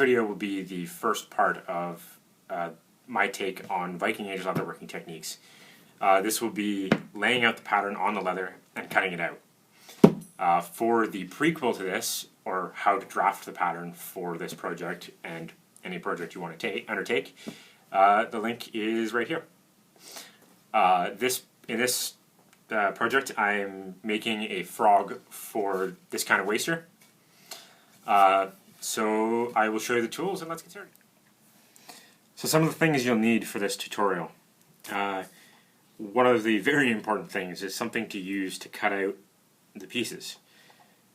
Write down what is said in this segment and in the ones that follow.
video will be the first part of my take on Viking Age leatherworking techniques. This will be laying out the pattern on the leather and cutting it out. For the prequel to this, or how to draft the pattern for this project and any project you want to undertake, the link is right here. In this project, I'm making a frog for this kind of waster. So I will show you the tools and let's get started. So some of the things you'll need for this tutorial. One of the very important things is something to use to cut out the pieces.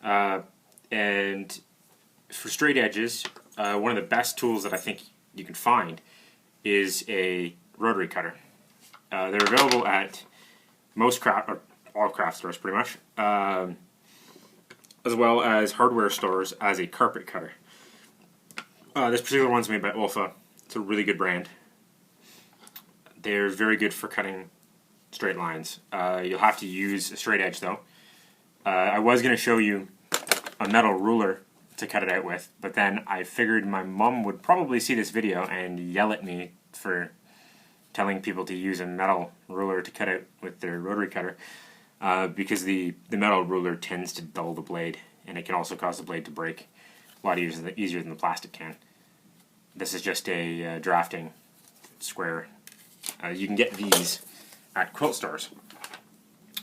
And for straight edges, one of the best tools that I think you can find is a rotary cutter. They're available at most all craft stores pretty much, as well as hardware stores as a carpet cutter. This particular one's made by Olfa. It's a really good brand. They're very good for cutting straight lines. You'll have to use a straight edge though. I was going to show you a metal ruler to cut it out with, but then I figured my mom would probably see this video and yell at me for telling people to use a metal ruler to cut out with their rotary cutter, because the metal ruler tends to dull the blade, and it can also cause the blade to break a lot easier than the plastic can. This is just a drafting square. You can get these at quilt stores,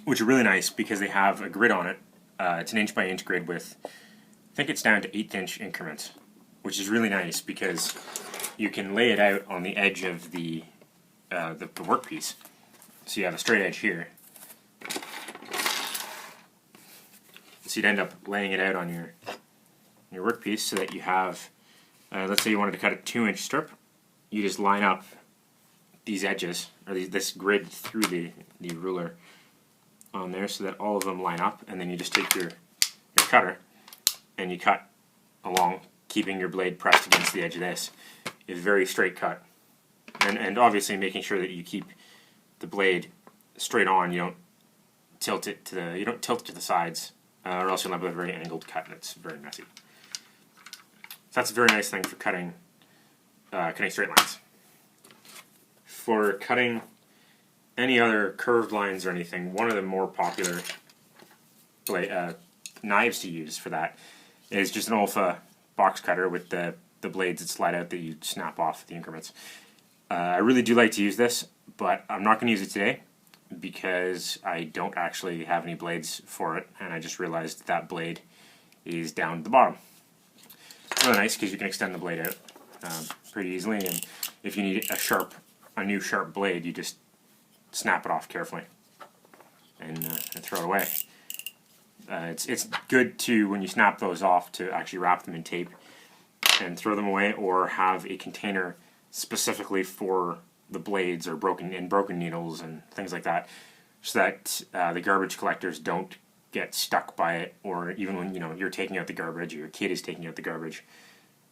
which are really nice because they have a grid on it. It's an inch by inch grid with, I think it's down to 1/8 inch increments, which is really nice because you can lay it out on the edge of the workpiece. So you have a straight edge here. So you'd end up laying it out on your workpiece so that you have, let's say you wanted to cut a 2-inch strip, you just line up these edges, or this grid through the ruler on there so that all of them line up, and then you just take your cutter and you cut along, keeping your blade pressed against the edge of this. It's a very straight cut. And obviously making sure that you keep the blade straight on. You don't tilt it to the sides, or else you'll have a very angled cut and it's very messy. So that's a very nice thing for cutting straight lines. For cutting any other curved lines or anything, one of the more popular knives to use for that is just an Olfa box cutter with the blades that slide out that you snap off the increments. I really do like to use this, but I'm not going to use it today because I don't actually have any blades for it, and I just realized that blade is down at the bottom. It's really nice because you can extend the blade out pretty easily, and if you need a new sharp blade, you just snap it off carefully and throw it away. It's good to, when you snap those off, to actually wrap them in tape and throw them away, or have a container specifically for the blades or broken needles and things like that, so that the garbage collectors don't get stuck by it, or even when you're taking out the garbage or your kid is taking out the garbage,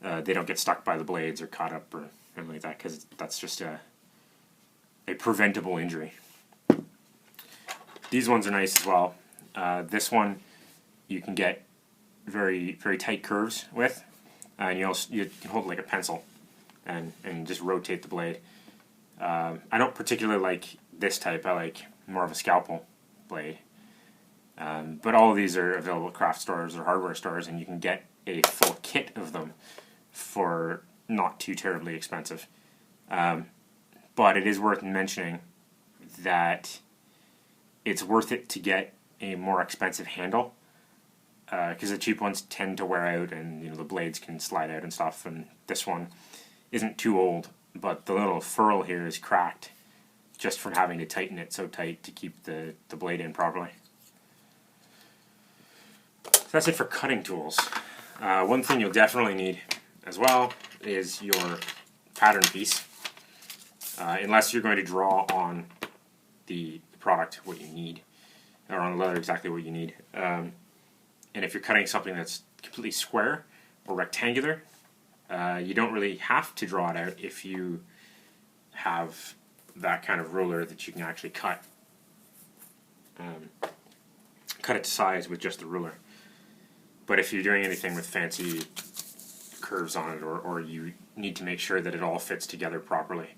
they don't get stuck by the blades or caught up or anything like that, because that's just a preventable injury. These ones are nice as well. This one you can get very, very tight curves with, and you can hold it like a pencil and just rotate the blade. I don't particularly like this type. I like more of a scalpel blade. But all of these are available at craft stores or hardware stores, and you can get a full kit of them for not too terribly expensive. But it is worth mentioning that it's worth it to get a more expensive handle, because the cheap ones tend to wear out, and the blades can slide out and stuff. And this one isn't too old, but the little ferrule here is cracked just from having to tighten it so tight to keep the blade in properly. So that's it for cutting tools. One thing you'll definitely need as well is your pattern piece, unless you're going to draw on the product what you need, or on the leather exactly what you need. And if you're cutting something that's completely square or rectangular, you don't really have to draw it out if you have that kind of ruler that you can actually cut it to size with just the ruler. But if you're doing anything with fancy curves on it, or you need to make sure that it all fits together properly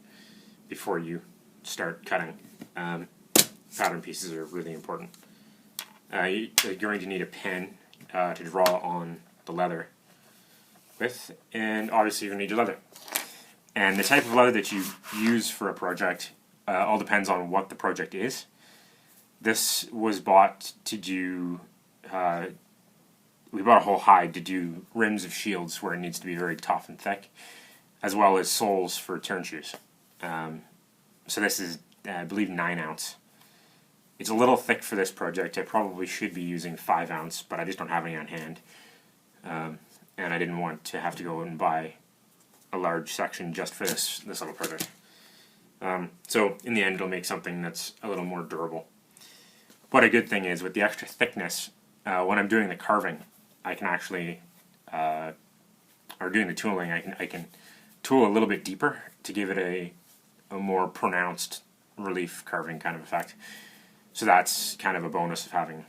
before you start cutting. Pattern pieces are really important. You're going to need a pen to draw on the leather with, and obviously you're going to need your leather. And the type of leather that you use for a project all depends on what the project is. This was bought to do, we bought a whole hide to do rims of shields where it needs to be very tough and thick, as well as soles for turn shoes. So this is, I believe, 9 ounce. It's a little thick for this project. I probably should be using 5 ounce, but I just don't have any on hand. And I didn't want to have to go and buy a large section just for this little project. So in the end, it'll make something that's a little more durable. But a good thing is, with the extra thickness, when I'm doing the carving, I can actually, or doing the tooling, I can tool a little bit deeper to give it a more pronounced relief carving kind of effect. So that's kind of a bonus of having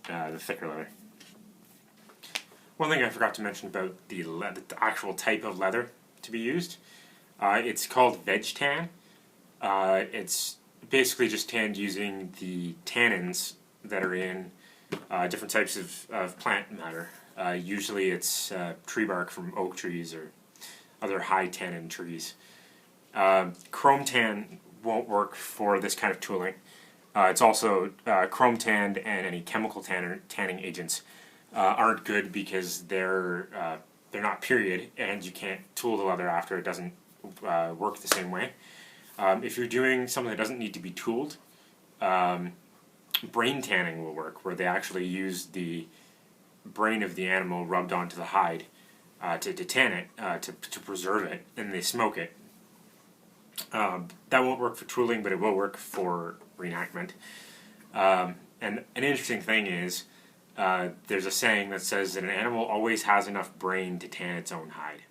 the thicker leather. One thing I forgot to mention about the actual type of leather to be used, it's called veg tan. It's basically just tanned using the tannins that are in different types of plant matter. Usually it's tree bark from oak trees or other high tannin trees. Chrome tan won't work for this kind of tooling. It's also chrome tanned, and any chemical tanning agents aren't good because they're not period, and you can't tool the leather after. It doesn't work the same way. If you're doing something that doesn't need to be tooled, brain tanning will work, where they actually use the brain of the animal rubbed onto the hide to tan it, to preserve it, and they smoke it. That won't work for tooling, but it will work for re-enactment. And an interesting thing is, there's a saying that says that an animal always has enough brain to tan its own hide.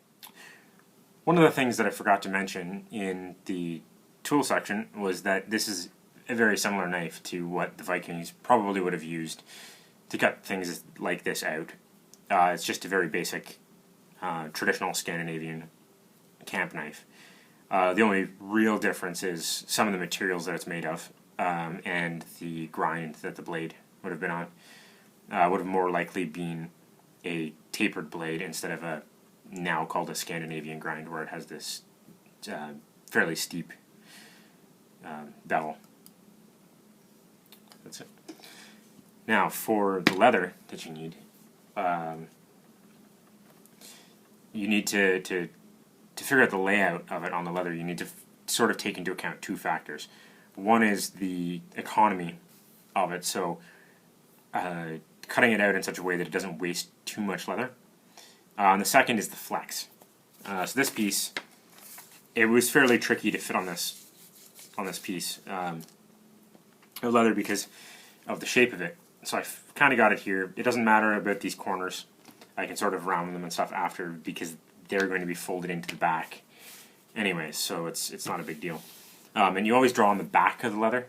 One of the things that I forgot to mention in the tool section was that this is a very similar knife to what the Vikings probably would have used to cut things like this out. It's just a very basic, traditional Scandinavian camp knife. The only real difference is some of the materials that it's made of, and the grind that the blade would have been on. Would have more likely been a tapered blade instead of a now called a Scandinavian grind, where it has this fairly steep bevel. That's it. Now for the leather that you need to figure out the layout of it on the leather. You need to sort of take into account 2 factors. One is the economy of it, so cutting it out in such a way that it doesn't waste too much leather. And the second is the flex. So this piece, it was fairly tricky to fit on this piece of leather because of the shape of it. So I kind of got it here. It doesn't matter about these corners. I can sort of round them and stuff after because they're going to be folded into the back anyways, so it's not a big deal. And you always draw on the back of the leather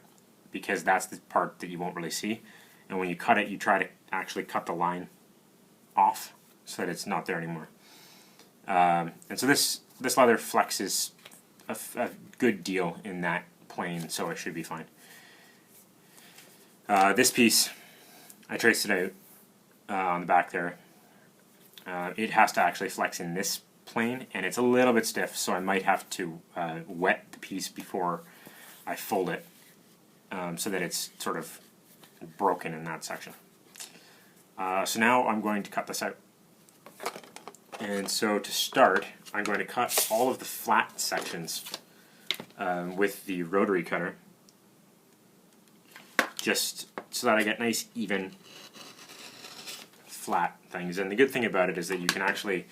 because that's the part that you won't really see. And when you cut it, you try to actually cut the line off so that it's not there anymore. And so this leather flexes a good deal in that plane, so it should be fine. This piece, I traced it out on the back there. It has to actually flex in this plane, and it's a little bit stiff, so I might have to wet the piece before I fold it, so that it's sort of broken in that section. So now I'm going to cut this out. And so to start, I'm going to cut all of the flat sections with the rotary cutter, just so that I get nice, even, flat things. And the good thing about it is that you can actually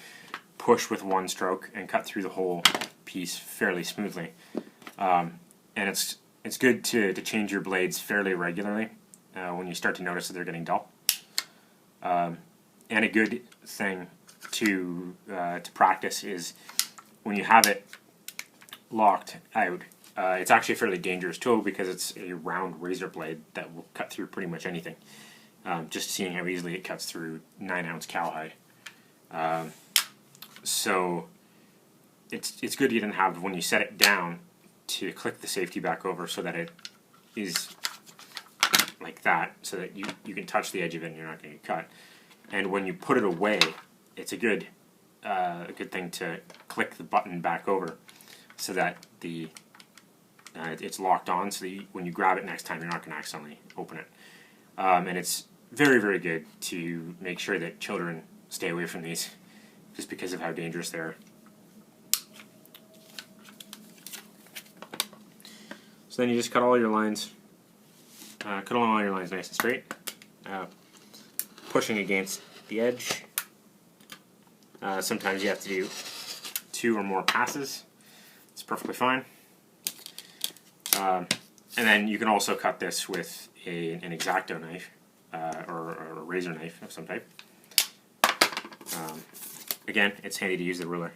push with one stroke and cut through the whole piece fairly smoothly. And it's good to change your blades fairly regularly when you start to notice that they're getting dull. And a good thing to practice is when you have it locked out, it's actually a fairly dangerous tool because it's a round razor blade that will cut through pretty much anything. Just seeing how easily it cuts through 9-ounce cowhide. So it's good you didn't have, when you set it down, to click the safety back over so that it is like that, so that you can touch the edge of it and you're not going to get cut. And when you put it away, it's a good thing to click the button back over so that it's locked on, so that when you grab it next time, you're not going to accidentally open it. And it's very, very good to make sure that children stay away from these, just because of how dangerous they are. So then you just cut all your lines. Cut along all your lines nice and straight, pushing against the edge. Sometimes you have to do 2 or more passes. It's perfectly fine. And then you can also cut this with an X-Acto knife or a razor knife of some type. Again, it's handy to use the ruler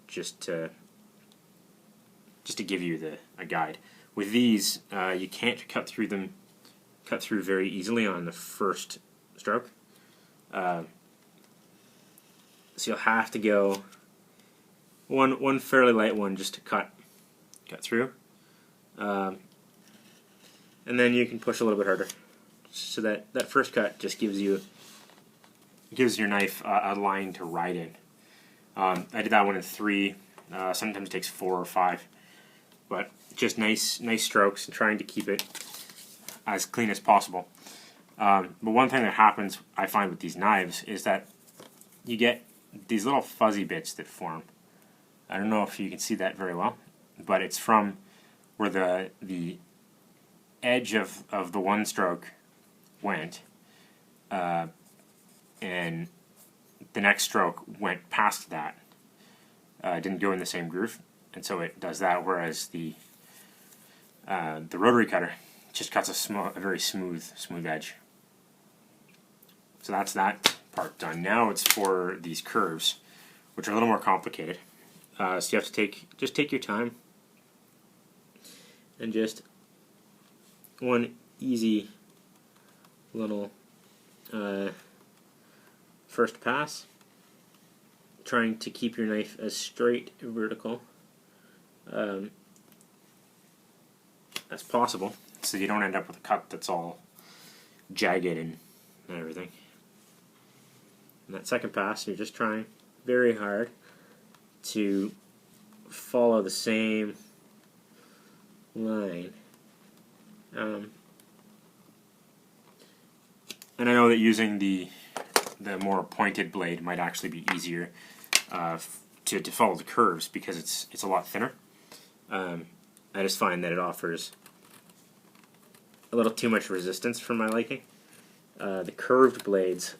just to give you a guide. With these, you can't cut through very easily on the first stroke. So you'll have to go one fairly light one just to cut through, and then you can push a little bit harder. So that first cut just gives your knife a line to ride in. I did that one in 3. Sometimes it takes 4 or 5, but just nice strokes and trying to keep it as clean as possible. But one thing that happens, I find, with these knives is that you get these little fuzzy bits that form. I don't know if you can see that very well, but it's from where the edge of the one stroke went, and the next stroke went past that. Didn't go in the same groove, and so it does that. Whereas the rotary cutter just cuts a very smooth edge. So that's that part done. Now it's for these curves, which are a little more complicated. So you have to take your time, and just one easy little first pass, trying to keep your knife as straight vertical as possible, so you don't end up with a cut that's all jagged and everything. And that second pass, you're just trying very hard to follow the same line. And I know that using the more pointed blade might actually be easier to follow the curves, because it's a lot thinner. I just find that it offers a little too much resistance for my liking. The curved blades,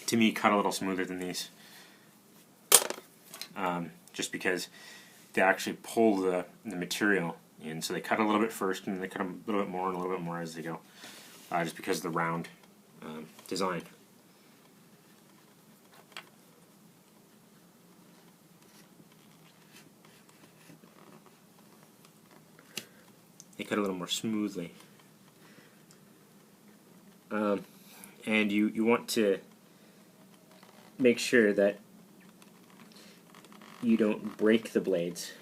to me, cut a little smoother than these, just because they actually pull the material in. So they cut a little bit first, and then they cut a little bit more and a little bit more as they go, just because of the round design. They cut a little more smoothly. And you want to make sure that you don't break the blades,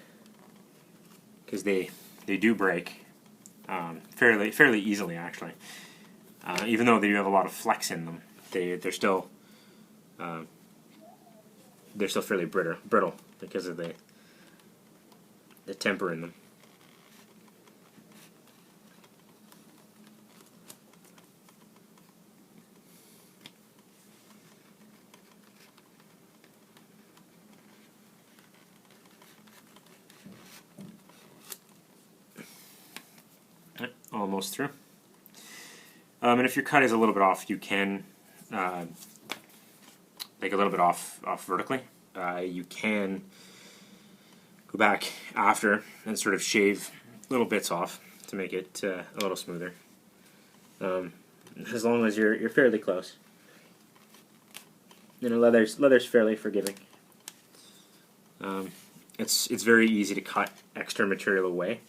because they do break fairly easily, actually. Even though they do have a lot of flex in them, they're still fairly brittle because of the temper in them. Almost through. And if your cut is a little bit off, you can like a little bit off vertically. You can go back after and sort of shave little bits off to make it a little smoother. As long as you're fairly close. You know, leather's fairly forgiving. It's very easy to cut extra material away.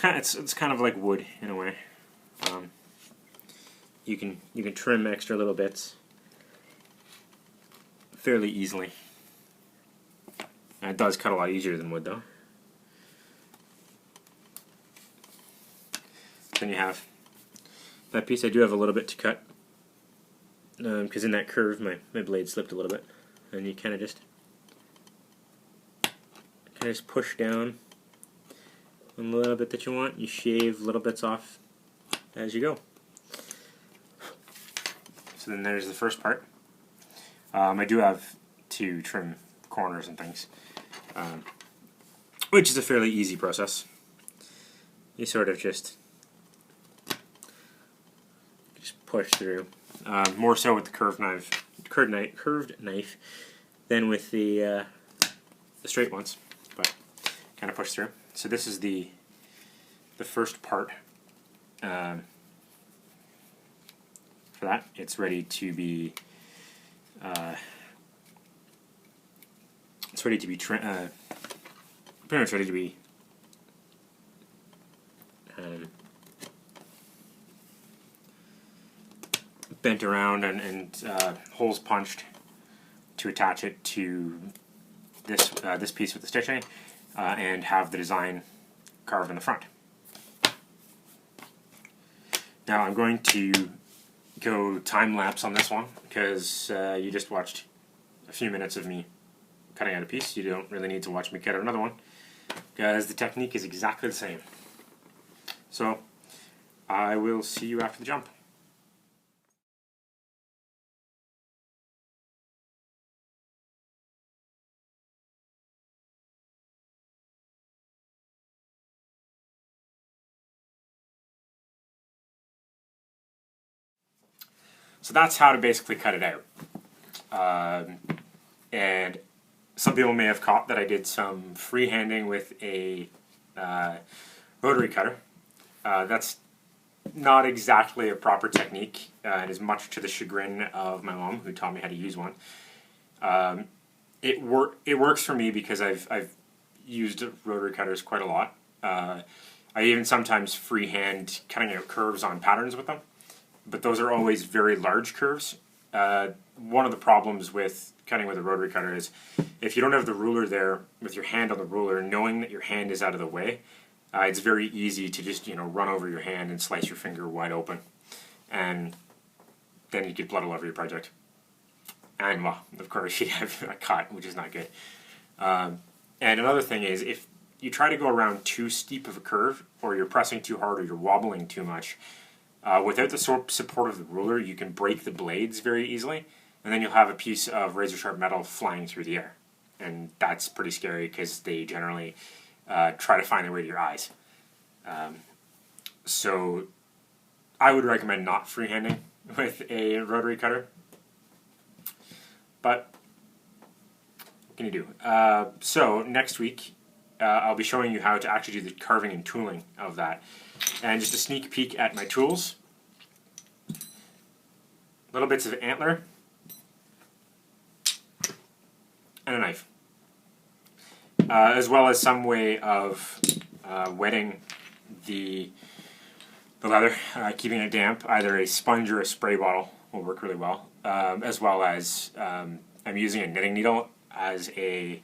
It's kind of like wood in a way. you can trim extra little bits fairly easily. And it does cut a lot easier than wood, though. Then you have that piece. I do have a little bit to cut because in that curve my blade slipped a little bit, and you kind of just push down a little bit that you want. You shave little bits off as you go. So then there's the first part. I do have to trim corners and things, which is a fairly easy process. You sort of just push through. More so with the curved knife than with the straight ones, but kind of push through. So this is the first part for that. It's ready to be pretty much ready to be bent around and holes punched to attach it to this piece with the stitching and have the design carved in the front. Now I'm going to go time lapse on this one because you just watched a few minutes of me cutting out a piece. You don't really need to watch me cut out another one because the technique is exactly the same. So I will see you after the jump. So that's how to basically cut it out. And some people may have caught that I did some freehanding with a rotary cutter. That's not exactly a proper technique, and is much to the chagrin of my mom, who taught me how to use one. It works for me because I've used rotary cutters quite a lot. I even sometimes freehand cutting out curves on patterns with them. But those are always very large curves. One of the problems with cutting with a rotary cutter is if you don't have the ruler there with your hand on the ruler, knowing that your hand is out of the way, it's very easy to just run over your hand and slice your finger wide open, and then you get blood all over your project. And well, of course you have a cut, which is not good. And another thing is if you try to go around too steep of a curve, or you're pressing too hard, or you're wobbling too much, without the support of the ruler, you can break the blades very easily, and then you'll have a piece of razor sharp metal flying through the air. And that's pretty scary because they generally try to find their way to your eyes. So I would recommend not freehanding with a rotary cutter. But what can you do? So next week I'll be showing you how to actually do the carving and tooling of that. And just a sneak peek at my tools. Little bits of antler. And a knife. As well as some way of wetting the leather, keeping it damp. Either a sponge or a spray bottle will work really well. As well as I'm using a knitting needle as a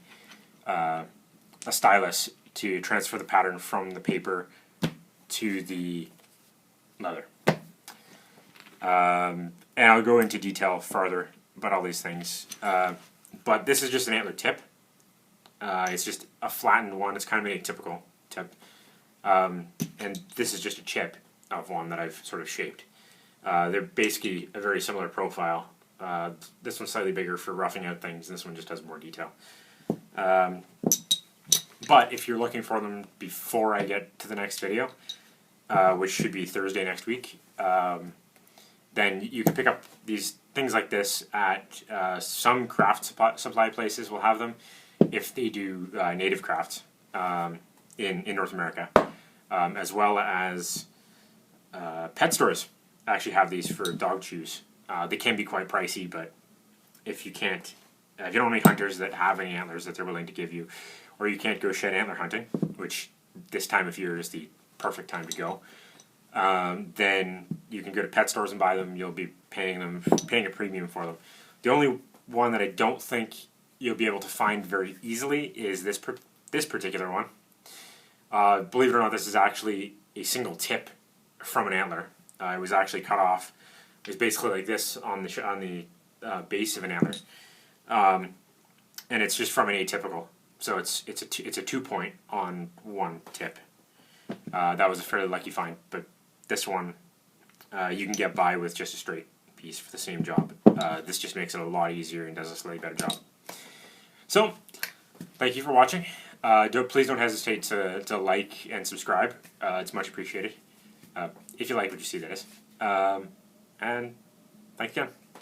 stylus to transfer the pattern from the paper to the leather. And I'll go into detail farther about all these things. But this is just an antler tip. It's just a flattened one. It's kind of an atypical tip. And this is just a chip of one that I've sort of shaped. They're basically a very similar profile. This one's slightly bigger for roughing out things. This one just has more detail. But if you're looking for them before I get to the next video, which should be Thursday next week, then you can pick up these things like this at some craft supply places will have them if they do native crafts in North America, as well as pet stores actually have these for dog chews. They can be quite pricey, but if you can't, if you don't have any hunters that have any antlers that they're willing to give you, or you can't go shed antler hunting, which this time of year is the perfect time to go, then you can go to pet stores and buy them. You'll be paying a premium for them. The only one that I don't think you'll be able to find very easily is this particular one. Believe it or not, this is actually a single tip from an antler. It was actually cut off. It's basically like this on the base of an antler, and it's just from an atypical. So it's a 2-point on one tip. That was a fairly lucky find, but this one you can get by with just a straight piece for the same job. This just makes it a lot easier and does a slightly better job. So, thank you for watching. Please don't hesitate to like and subscribe. It's much appreciated. If you like what you see, that is. And thanks again.